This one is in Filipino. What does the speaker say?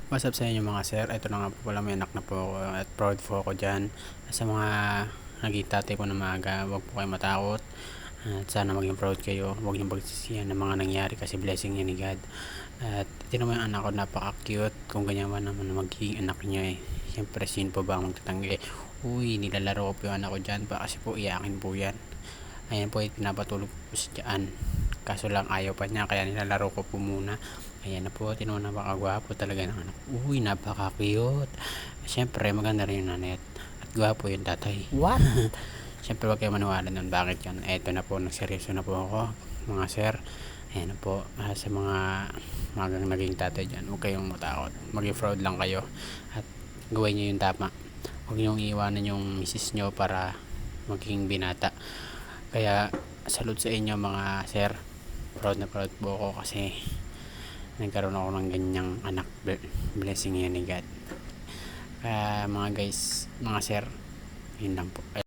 What's up sa inyo mga sir? Ito na nga po pala, may anak na po ako at proud po ako dyan. Sa mga naging tatay po na maaga, huwag po kayo matakot. At sana maging proud kayo. Huwag niyong pagsisihan ng mga nangyari kasi blessing yan ni God. At ito naman yung anak ko, napaka-cute. Kung ganyan man naman magiging anak niya eh. Siyempre, sin po ba ang magtatanggi? Uy, nilalaro ko po yung anak ko dyan pa kasi po iyakin po yan. Ayan po, pinapatulog po siya dyan. Kaso lang ayaw pa niya, kaya nilalaro ko po muna. Ayan na po, tinunan, napakagwapo talaga ng anak. Uy, napaka-cute. Siyempre, maganda rin yung nanay at gwapo yung tatay. What? Siyempre, wag kayo maniwala nun. Bakit yun? Eto na po, nagseryoso na po ako, mga sir. Ayan na po, sa mga magang naging tatay dyan, huwag kayong matakot. Maging proud lang kayo at gawin nyo yung tama. Huwag nyo iiwanan yung misis nyo para maging binata. Kaya, salute sa inyo mga sir. Proud na proud po ako kasi nagkaroon ako ng ganyang anak. Blessing yan ni God. Kaya mga guys, mga sir, yun lang po.